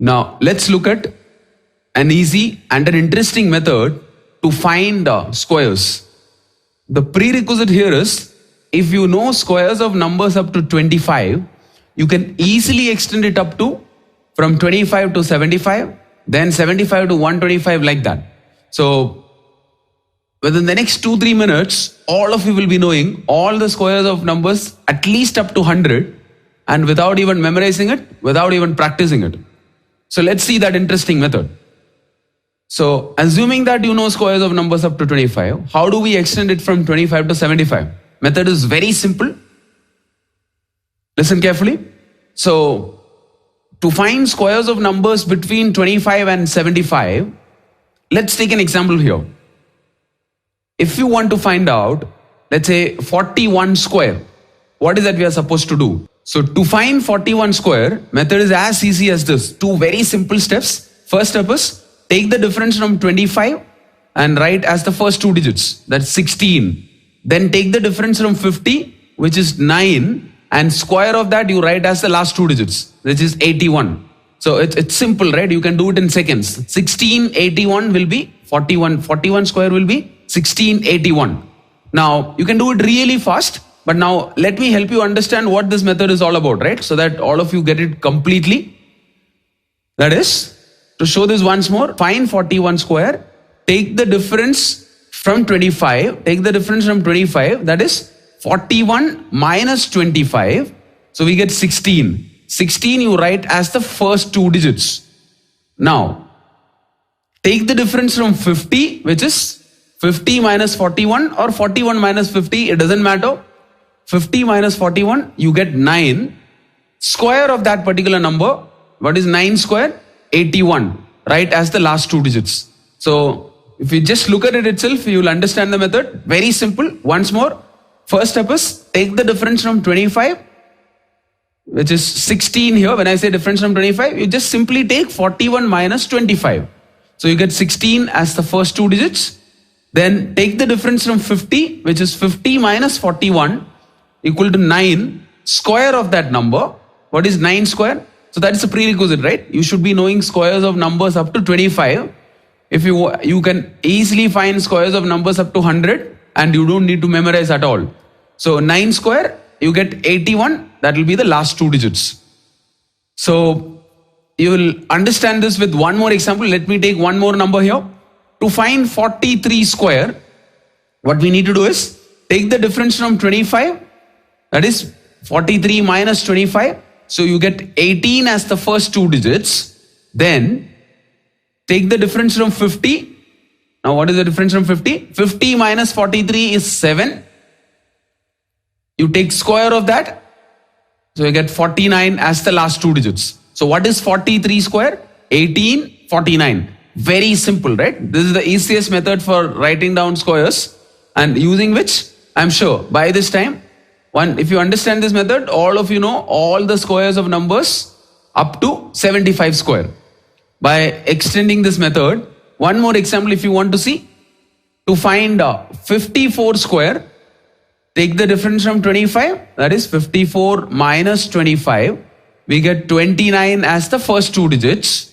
Now let's look at an easy and an interesting method to find squares. The prerequisite here is, if you know squares of numbers up to 25, you can easily extend it up to from 25 to 75, then 75 to 125, like that. So within the next 2-3 minutes, all of you will be knowing all the squares of numbers at least up to 100, and without even memorizing it, without even practicing it. So let's see that interesting method. So assuming that you know squares of numbers up to 25, how do we extend it from 25 to 75? Method is very simple. Listen carefully. So to find squares of numbers between 25 and 75, let's take an example here. If you want to find out, let's say 41 square, what is that we are supposed to do? So to find 41 square, method is as easy as this. 2 very simple steps. First step is, take the difference from 25 and write as the first 2 digits. That's 16. Then take the difference from 50, which is 9, and square of that you write as the last 2 digits, which is 81. So it's simple, right? You can do it in seconds. 1681 will be 41. 41 square will be 1681. Now you can do it really fast, but now let me help you understand what this method is all about, right? So that all of you get it completely. That is, to show this once more, find 41 square, take the difference from 25, that is 41 minus 25, so we get 16. 16 you write as the first 2 digits. Now, take the difference from 50, which is 50 minus 41 or 41 minus 50, it doesn't matter. 50 minus 41, you get 9. Square of that particular number, what is 9 square? 81, right, as the last 2 digits. So if you just look at it itself, you will understand the method. Very simple. Once more, first step is, take the difference from 25, which is 16 here. When I say difference from 25, you just simply take 41 minus 25. So you get 16 as the first 2 digits. Then take the difference from 50, which is 50 minus 41, equal to 9. Square of that number, what is 9 square? So that's a prerequisite, right? You should be knowing squares of numbers up to 25. If you can easily find squares of numbers up to 100, and you don't need to memorize at all. So 9 square, you get 81. That will be the last 2 digits. So you will understand this with one more example. Let me take one more number here. To find 43 square, what we need to do is, take the difference from 25, that is 43 minus 25. So you get 18 as the first 2 digits. Then take the difference from 50. Now what is the difference from 50? 50 minus 43 is 7. You take square of that. So you get 49 as the last 2 digits. So what is 43 square? 18, 49. Very simple, right? This is the easiest method for writing down squares, and using which I'm sure by this time, if you understand this method, all of you know all the squares of numbers up to 75 square. By extending this method, one more example if you want to see. To find 54 square, take the difference from 25, that is 54 minus 25. We get 29 as the first 2 digits.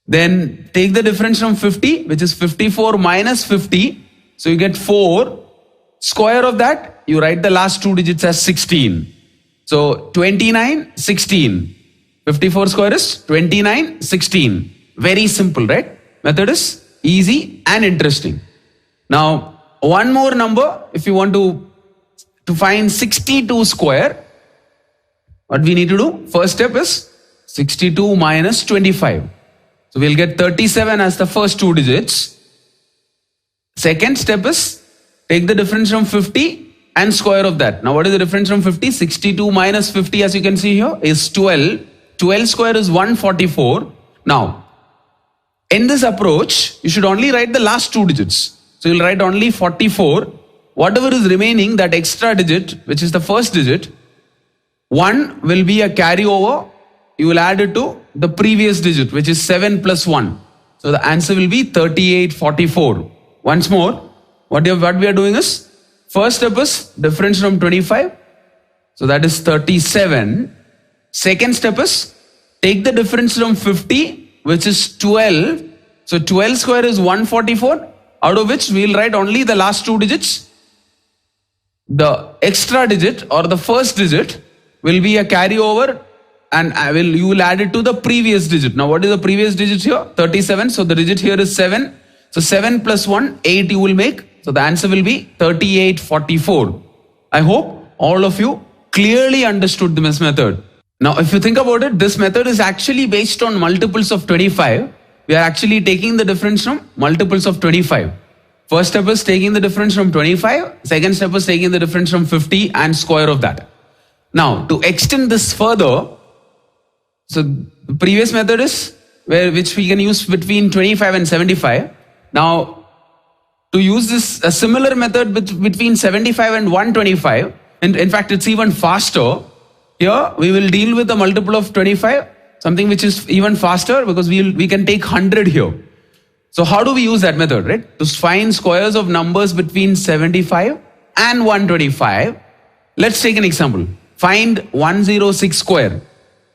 Then take the difference from 50, which is 54 minus 50. So you get 4. Square of that, you write the last 2 digits as 16. So 29, 16. 54 square is 29, 16. Very simple, right? Method is easy and interesting. Now, one more number, if you want to find 62 square, what we need to do? First step is 62 minus 25. So we'll get 37 as the first 2 digits. Second step is, take the difference from 50 and square of that. Now what is the difference from 50? 62 minus 50, as you can see here, is 12. 12 square is 144. Now, in this approach, you should only write the last 2 digits. So you'll write only 44. Whatever is remaining, that extra digit, which is the first digit, 1 will be a carryover. You will add it to the previous digit, which is 7 plus 1. So the answer will be 3844. Once more, what we are doing is, first step is difference from 25. So that is 37. Second step is, take the difference from 50, which is 12. So 12 square is 144, out of which we'll write only the last two digits. The extra digit or the first digit will be a carryover, and you will add it to the previous digit. Now what is the previous digit here? 37. So the digit here is 7. So 7 plus 1, 8 you will make. So the answer will be 3844. I hope all of you clearly understood this method. Now if you think about it, this method is actually based on multiples of 25. We are actually taking the difference from multiples of 25. First step is taking the difference from 25. Second step is taking the difference from 50 and square of that. Now to extend this further, so the previous method is which we can use between 25 and 75. Now to use this a similar method between 75 and 125, and in fact it's even faster. Here we will deal with a multiple of 25, something which is even faster because we can take 100 here. So how do we use that method, right? To find squares of numbers between 75 and 125. Let's take an example. Find 106 square.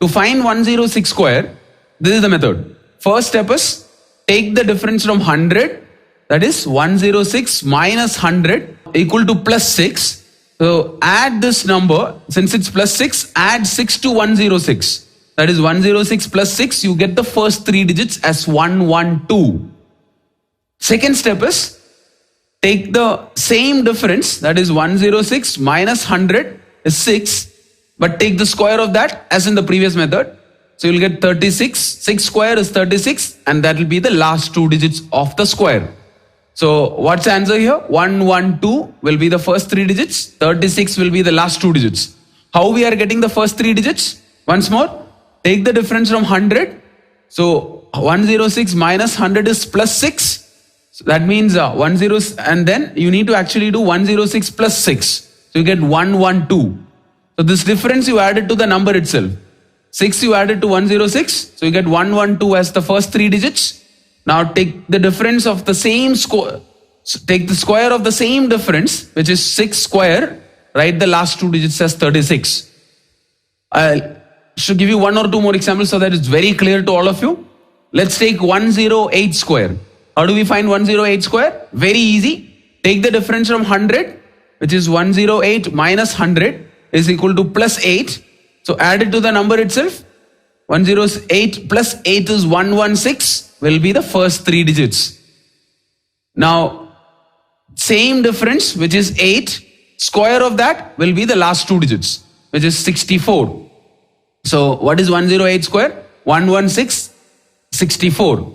To find 106 square, this is the method. First step is take the difference from 100, that is 106 minus 100 equal to plus 6. So add this number, since it's plus 6, add 6 to 106. That is 106 plus 6, you get the first three digits as 112. Second step is take the same difference, that is 106 minus 100 is 6, but take the square of that as in the previous method. So you'll get 36, 6 square is 36, and that will be the last two digits of the square. So what's the answer here? 112 will be the first three digits, 36 will be the last two digits. How we are getting the first three digits? Once more, take the difference from 100. So 106 minus 100 is plus 6. So that means 10, and then you need to actually do 106 plus 6. So you get 112. So this difference you added to the number itself. 6 you added to 106. So you get 112 as the first three digits. Now take the difference of the same square. Take the square of the same difference, which is 6 square. Write the last two digits as 36. I should give you one or two more examples so that it's very clear to all of you. Let's take 108 square. How do we find 108 square? Very easy. Take the difference from 100, which is 108 minus 100 is equal to plus 8. So add it to the number itself. 108 plus 8 is 116 will be the first three digits. Now, same difference, which is 8, square of that will be the last two digits, which is 64. So what is 108 square? 116, 64.